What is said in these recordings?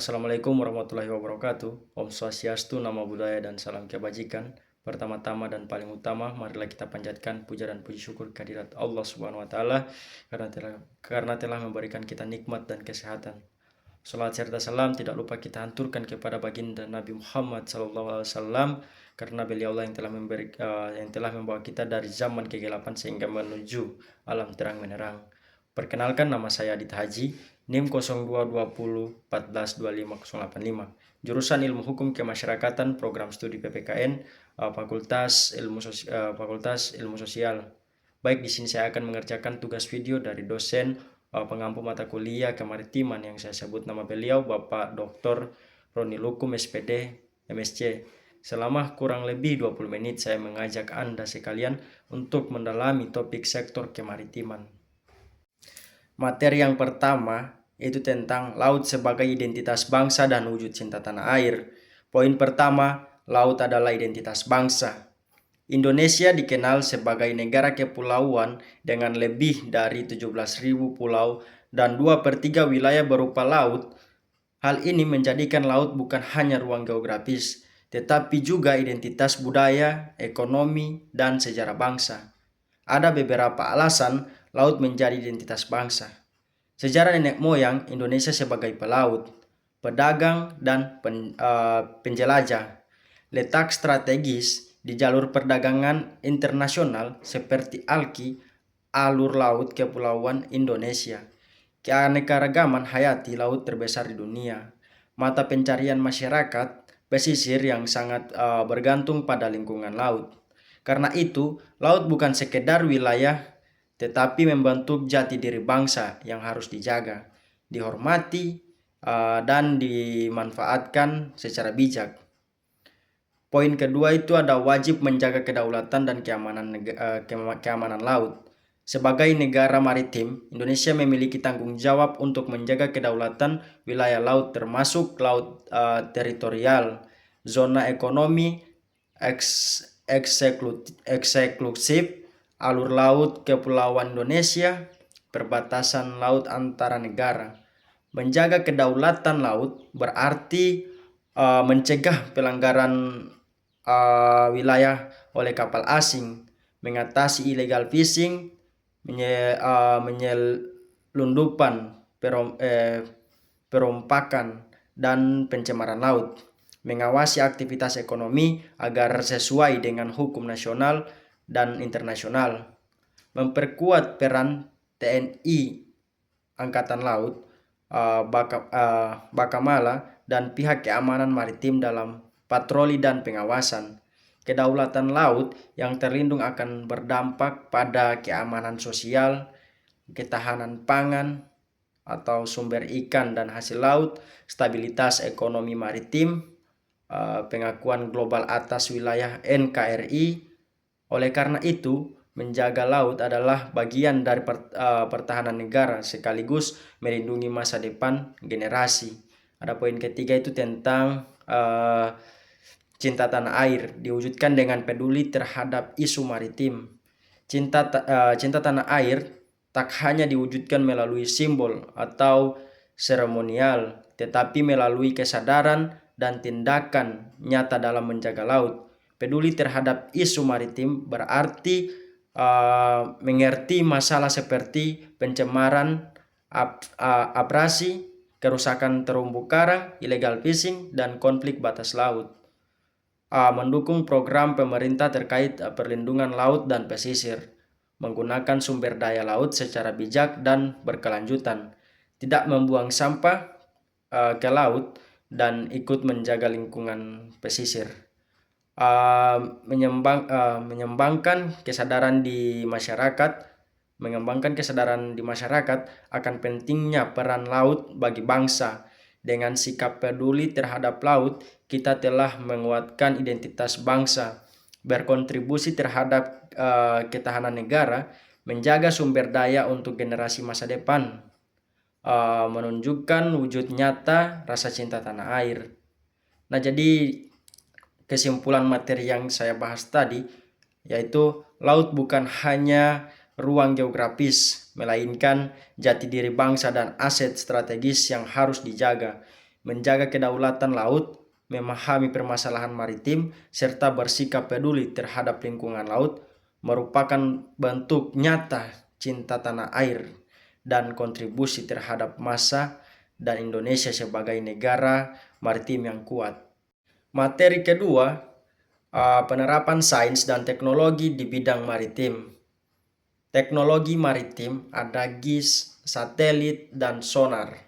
Assalamualaikum warahmatullahi wabarakatuh. Om Swastiastu, Namo Buddhaya, dan salam kebajikan. Pertama-tama dan paling utama, marilah kita panjatkan puja dan puji syukur kehadirat Allah Subhanahu wa Ta'ala karena telah memberikan kita nikmat dan kesehatan. Salat serta salam tidak lupa kita hanturkan kepada baginda Nabi Muhammad SAW, karena beliau Allah yang telah membawa kita dari zaman kegelapan sehingga menuju alam terang menerang. Perkenalkan, nama saya Adit Haji, NIM 0220142585, jurusan Ilmu Hukum Kemasyarakatan, Program Studi PPKN, Fakultas Ilmu Sosial. Baik, di sini saya akan mengerjakan tugas video dari dosen pengampu mata kuliah kemaritiman yang saya sebut nama beliau, Bapak Dr. Roni Lukum, SPD, MSc. Selama kurang lebih 20 menit saya mengajak Anda sekalian untuk mendalami topik sektor kemaritiman. Materi yang pertama yaitu tentang laut sebagai identitas bangsa dan wujud cinta tanah air. Poin pertama, laut adalah identitas bangsa. Indonesia dikenal sebagai negara kepulauan dengan lebih dari 17.000 pulau dan 2/3 wilayah berupa laut. Hal ini menjadikan laut bukan hanya ruang geografis, tetapi juga identitas budaya, ekonomi, dan sejarah bangsa. Ada beberapa alasan laut menjadi identitas bangsa. Sejarah nenek moyang Indonesia sebagai pelaut, pedagang, dan penjelajah. Letak strategis di jalur perdagangan internasional seperti ALKI, alur laut kepulauan Indonesia. Keanekaragaman hayati laut terbesar di dunia. Mata pencarian masyarakat pesisir yang sangat bergantung pada lingkungan laut. Karena itu, laut bukan sekedar wilayah, tetapi membentuk jati diri bangsa yang harus dijaga, dihormati, dan dimanfaatkan secara bijak. Poin kedua itu ada wajib menjaga kedaulatan dan keamanan laut. Sebagai negara maritim, Indonesia memiliki tanggung jawab untuk menjaga kedaulatan wilayah laut termasuk laut teritorial, zona ekonomi eksklusif, alur laut kepulauan Indonesia, perbatasan laut antara negara. Menjaga kedaulatan laut berarti mencegah pelanggaran wilayah oleh kapal asing, mengatasi illegal fishing, penyelundupan, perompakan, dan pencemaran laut, mengawasi aktivitas ekonomi agar sesuai dengan hukum nasional dan internasional, memperkuat peran TNI Angkatan Laut, Bakamala, dan pihak keamanan maritim dalam patroli dan pengawasan. Kedaulatan laut yang terlindung akan berdampak pada keamanan sosial, ketahanan pangan atau sumber ikan dan hasil laut, stabilitas ekonomi maritim, pengakuan global atas wilayah NKRI. Oleh karena itu, menjaga laut adalah bagian dari pertahanan negara sekaligus melindungi masa depan generasi. Ada poin ketiga itu tentang cinta tanah air, diwujudkan dengan peduli terhadap isu maritim. Cinta tanah air tak hanya diwujudkan melalui simbol atau seremonial, tetapi melalui kesadaran dan tindakan nyata dalam menjaga laut. Peduli terhadap isu maritim berarti mengerti masalah seperti pencemaran, abrasi, kerusakan terumbu karang, illegal fishing, dan konflik batas laut. Mendukung program pemerintah terkait perlindungan laut dan pesisir, menggunakan sumber daya laut secara bijak dan berkelanjutan, tidak membuang sampah ke laut, dan ikut menjaga lingkungan pesisir. Mengembangkan kesadaran di masyarakat akan pentingnya peran laut bagi bangsa. Dengan sikap peduli terhadap laut, kita telah menguatkan identitas bangsa, berkontribusi terhadap ketahanan negara, menjaga sumber daya untuk generasi masa depan, menunjukkan wujud nyata rasa cinta tanah air. Nah, jadi kesimpulan materi yang saya bahas tadi yaitu laut bukan hanya ruang geografis, melainkan jati diri bangsa dan aset strategis yang harus dijaga. menjaga kedaulatan laut, memahami permasalahan maritim, serta bersikap peduli terhadap lingkungan laut merupakan bentuk nyata cinta tanah air dan kontribusi terhadap masa dan Indonesia sebagai negara maritim yang kuat. Materi kedua, penerapan sains dan teknologi di bidang maritim. Teknologi maritim ada GIS, satelit, dan sonar.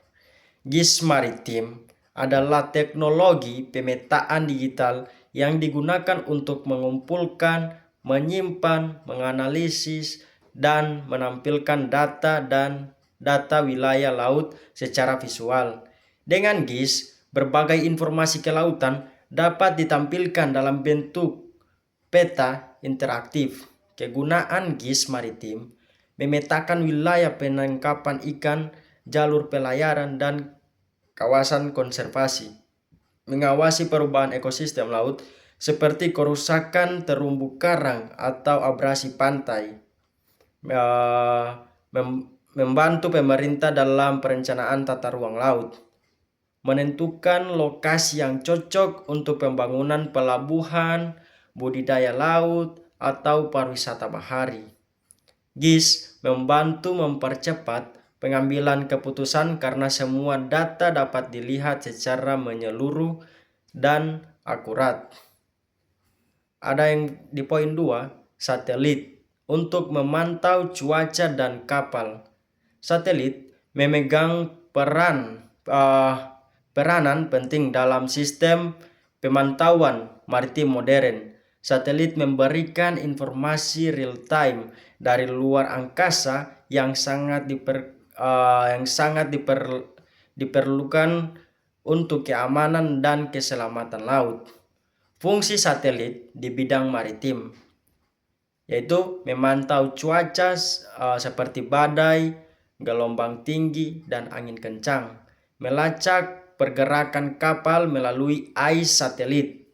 GIS maritim adalah teknologi pemetaan digital yang digunakan untuk mengumpulkan, menyimpan, menganalisis, dan menampilkan data wilayah laut secara visual. Dengan GIS, berbagai informasi kelautan dapat ditampilkan dalam bentuk peta interaktif. Kegunaan GIS maritim memetakan wilayah penangkapan ikan, jalur pelayaran, dan kawasan konservasi, mengawasi perubahan ekosistem laut seperti kerusakan terumbu karang atau abrasi pantai, membantu pemerintah dalam perencanaan tata ruang laut, menentukan lokasi yang cocok untuk pembangunan pelabuhan, budidaya laut, atau pariwisata bahari. GIS membantu mempercepat pengambilan keputusan karena semua data dapat dilihat secara menyeluruh dan akurat. Ada yang di poin 2, satelit untuk memantau cuaca dan kapal. Satelit memegang peranan penting dalam sistem pemantauan maritim modern. Satelit memberikan informasi real time dari luar angkasa yang sangat diperlukan untuk keamanan dan keselamatan laut. Fungsi satelit di bidang maritim yaitu memantau cuaca seperti badai, gelombang tinggi, dan angin kencang, melacak pergerakan kapal melalui ais satelit,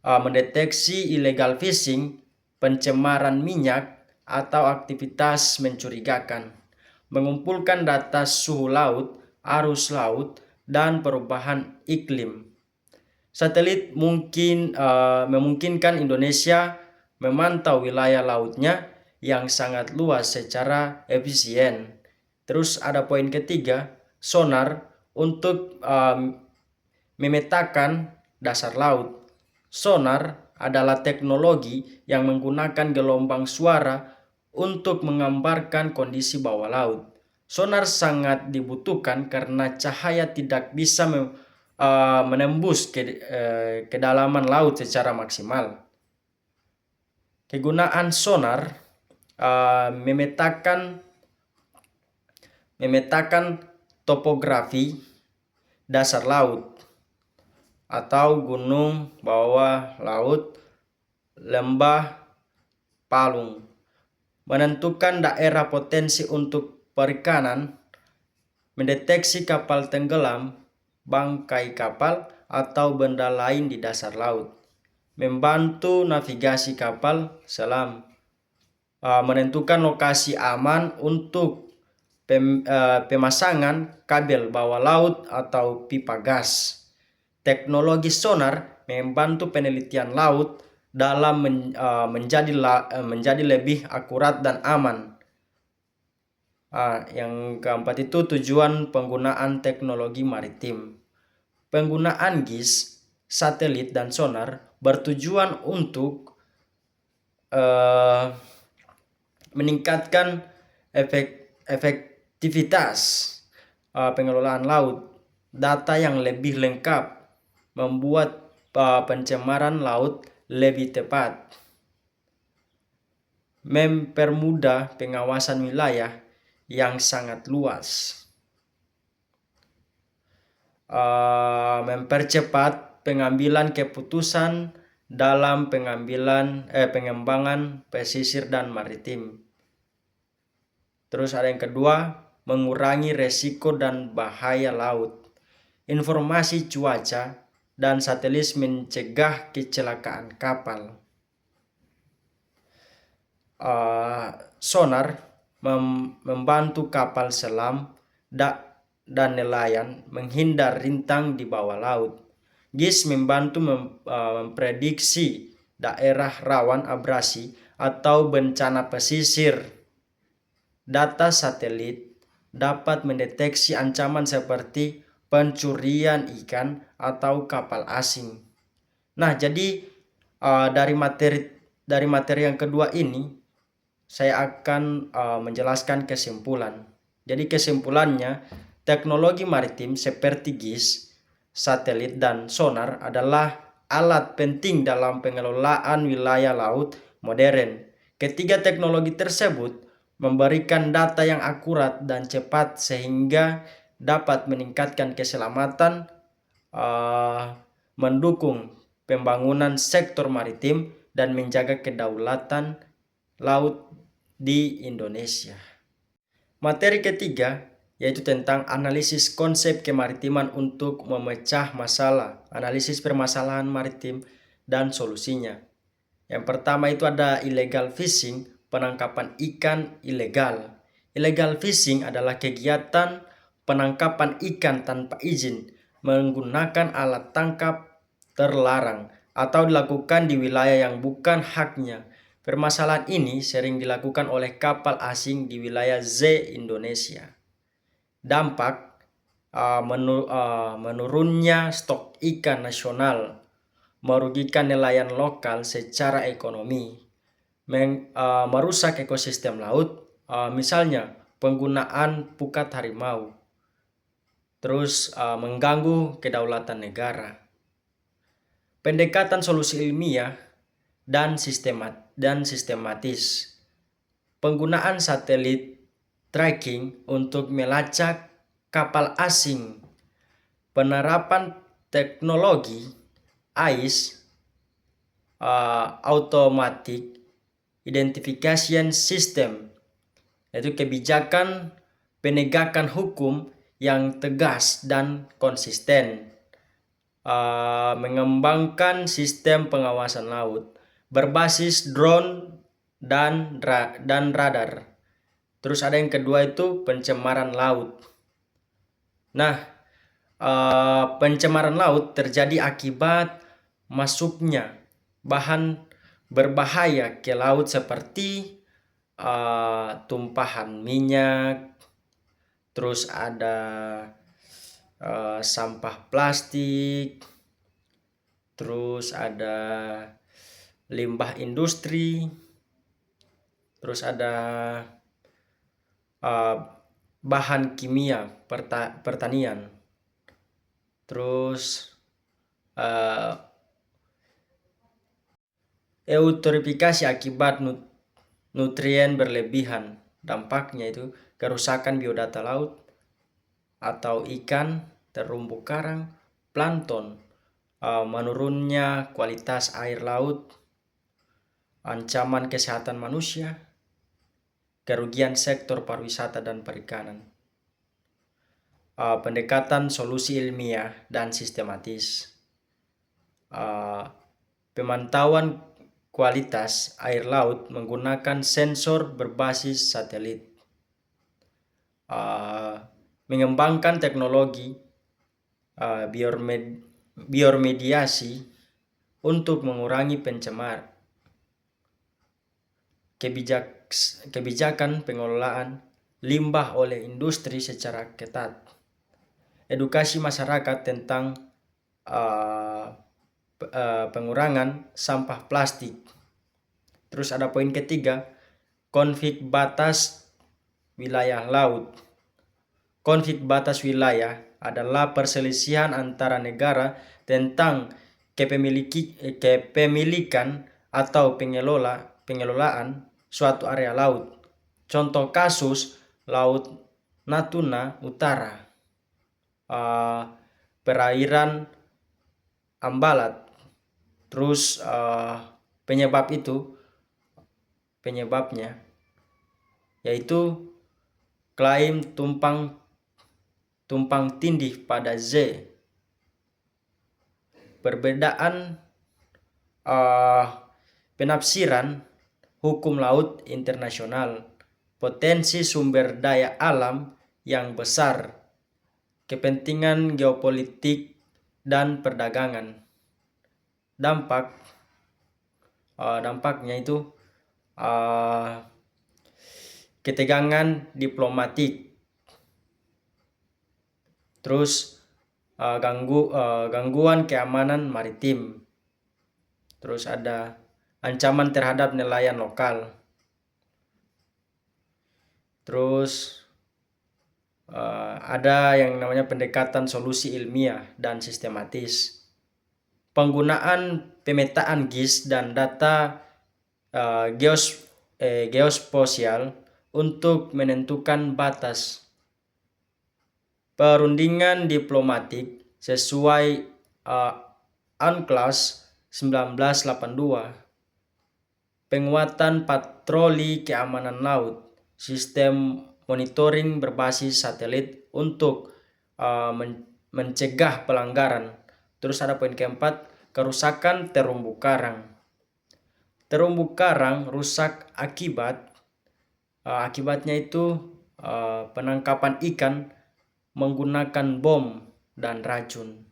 mendeteksi illegal fishing, pencemaran minyak, atau aktivitas mencurigakan, mengumpulkan data suhu laut, arus laut, dan perubahan iklim. Satelit memungkinkan Indonesia memantau wilayah lautnya yang sangat luas secara efisien. Terus ada poin ketiga, sonar untuk memetakan dasar laut. Sonar adalah teknologi yang menggunakan gelombang suara untuk menggambarkan kondisi bawah laut. Sonar sangat dibutuhkan karena cahaya tidak bisa menembus kedalaman laut secara maksimal. Kegunaan sonar memetakan topografi dasar laut atau gunung bawah laut, lembah, palung, menentukan daerah potensi untuk perikanan, mendeteksi kapal tenggelam, bangkai kapal, atau benda lain di dasar laut, membantu navigasi kapal selam, menentukan lokasi aman untuk pemasangan kabel bawah laut atau pipa gas. Teknologi sonar membantu penelitian laut dalam menjadi lebih akurat dan aman. Yang keempat itu tujuan penggunaan teknologi maritim. Penggunaan GIS, satelit, dan sonar bertujuan untuk meningkatkan efektivitas pengelolaan laut, data yang lebih lengkap, membuat pencemaran laut lebih tepat, mempermudah pengawasan wilayah yang sangat luas, mempercepat pengambilan keputusan dalam pengembangan pesisir dan maritim. Terus ada yang kedua, mengurangi resiko dan bahaya laut. Informasi cuaca dan satelit mencegah kecelakaan kapal. Sonar membantu kapal selam dan nelayan menghindar rintang di bawah laut. GIS membantu memprediksi daerah rawan abrasi atau bencana pesisir. Data satelit dapat mendeteksi ancaman seperti pencurian ikan atau kapal asing. Nah, jadi dari materi yang kedua ini saya akan menjelaskan kesimpulan. Jadi kesimpulannya, teknologi maritim seperti GIS, satelit, dan sonar adalah alat penting dalam pengelolaan wilayah laut modern. Ketiga teknologi tersebut memberikan data yang akurat dan cepat sehingga dapat meningkatkan keselamatan, mendukung pembangunan sektor maritim, dan menjaga kedaulatan laut di Indonesia. Materi ketiga yaitu tentang analisis konsep kemaritiman untuk memecah masalah, analisis permasalahan maritim dan solusinya. Yang pertama itu ada illegal fishing, penangkapan ikan ilegal. Illegal fishing adalah kegiatan penangkapan ikan tanpa izin menggunakan alat tangkap terlarang atau dilakukan di wilayah yang bukan haknya. Permasalahan ini sering dilakukan oleh kapal asing di wilayah Z Indonesia. Dampak menurunnya stok ikan nasional, merugikan nelayan lokal secara ekonomi, merusak ekosistem laut, misalnya penggunaan pukat harimau, terus mengganggu kedaulatan negara. Pendekatan solusi ilmiah dan sistematis. Penggunaan satelit tracking untuk melacak kapal asing. Penerapan teknologi AIS, Automatic Identification System, yaitu kebijakan penegakan hukum yang tegas dan konsisten. Mengembangkan sistem pengawasan laut berbasis drone dan radar. Terus ada yang kedua itu pencemaran laut. Nah, pencemaran laut terjadi akibat masuknya bahan berbahaya ke laut seperti tumpahan minyak, terus ada sampah plastik, terus ada limbah industri, terus ada bahan kimia pertanian, terus eutrofifikasi akibat nutrien berlebihan. Dampaknya itu kerusakan biodata laut atau ikan, terumbu karang, plankton, menurunnya kualitas air laut, ancaman kesehatan manusia, kerugian sektor pariwisata dan perikanan. Pendekatan solusi ilmiah dan sistematis. Pemantauan kualitas air laut menggunakan sensor berbasis satelit. Mengembangkan teknologi bioremediasi untuk mengurangi pencemar. Kebijakan pengelolaan limbah oleh industri secara ketat. Edukasi masyarakat tentang pengurangan sampah plastik. Terus ada poin ketiga, konflik batas wilayah laut. Konflik batas wilayah adalah perselisihan antara negara tentang kepemilikan atau pengelolaan suatu area laut. Contoh kasus Laut Natuna Utara, perairan Ambalat. Terus penyebabnya yaitu klaim tumpang tindih pada Z. Perbedaan penafsiran hukum laut internasional, potensi sumber daya alam yang besar, kepentingan geopolitik dan perdagangan. Dampaknya itu ketegangan diplomatik, terus gangguan keamanan maritim, terus ada ancaman terhadap nelayan lokal, terus ada yang namanya pendekatan solusi ilmiah dan sistematis, penggunaan pemetaan GIS dan data geospasial untuk menentukan batas, perundingan diplomatik sesuai UNCLOS 1982, penguatan patroli keamanan laut, sistem monitoring berbasis satelit untuk mencegah pelanggaran. Terus ada poin keempat, kerusakan terumbu karang. Terumbu karang rusak akibatnya itu penangkapan ikan menggunakan bom dan racun.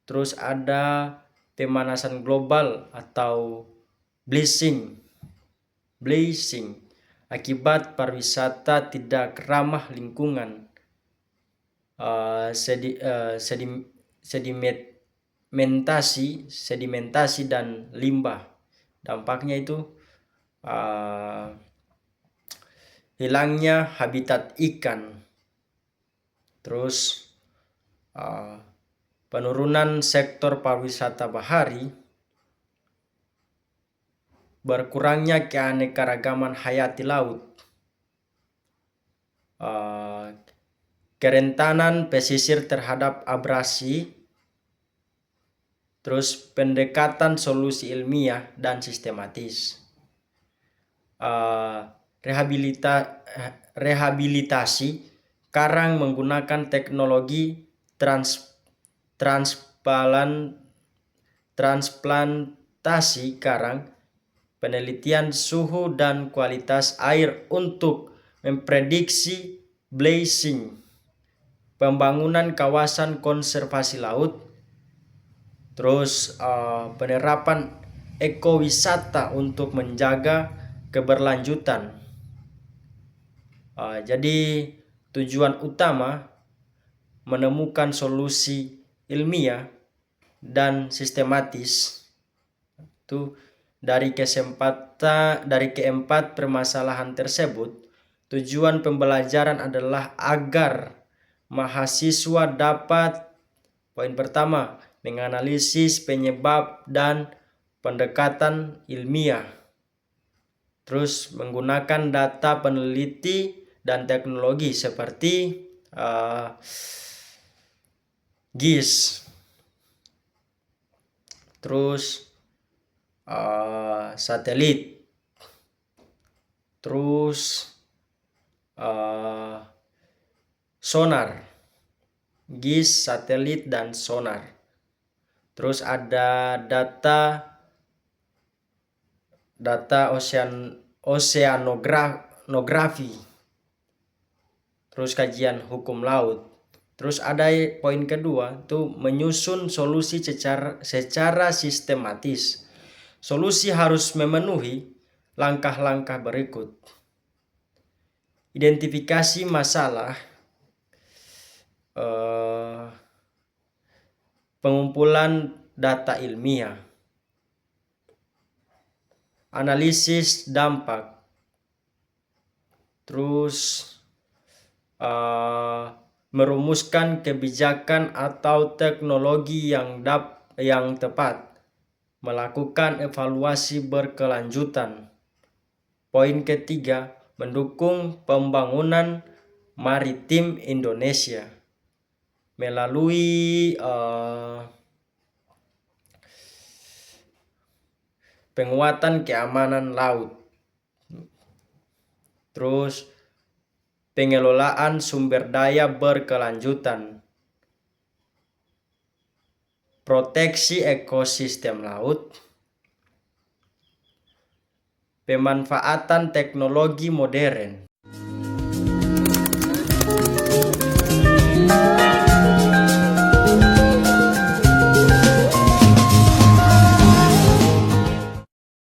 Terus ada pemanasan global atau bleaching akibat pariwisata tidak ramah lingkungan, sedimentasi dan limbah. Dampaknya itu hilangnya habitat ikan, terus penurunan sektor pariwisata bahari, berkurangnya keanekaragaman hayati laut, kerentanan pesisir terhadap abrasi, terus pendekatan solusi ilmiah dan sistematis, rehabilitasi karang menggunakan teknologi transplantasi karang, penelitian suhu dan kualitas air untuk memprediksi bleaching, pembangunan kawasan konservasi laut, terus penerapan ekowisata untuk menjaga keberlanjutan. Jadi tujuan utama menemukan solusi ilmiah dan sistematis itu dari keempat permasalahan tersebut. Tujuan pembelajaran adalah agar mahasiswa dapat, poin pertama, menganalisis penyebab dan pendekatan ilmiah, terus menggunakan data peneliti dan teknologi seperti GIS, terus satelit, terus sonar, GIS, satelit dan sonar. Terus ada data oceanografi, terus kajian hukum laut. Terus ada poin kedua tuh menyusun solusi secara sistematis. Solusi harus memenuhi langkah-langkah berikut: identifikasi masalah, pengumpulan data ilmiah, analisis dampak, terus merumuskan kebijakan atau teknologi yang tepat, melakukan evaluasi berkelanjutan. Poin ketiga, mendukung pembangunan maritim Indonesia melalui penguatan keamanan laut, terus pengelolaan sumber daya berkelanjutan, proteksi ekosistem laut, pemanfaatan teknologi modern.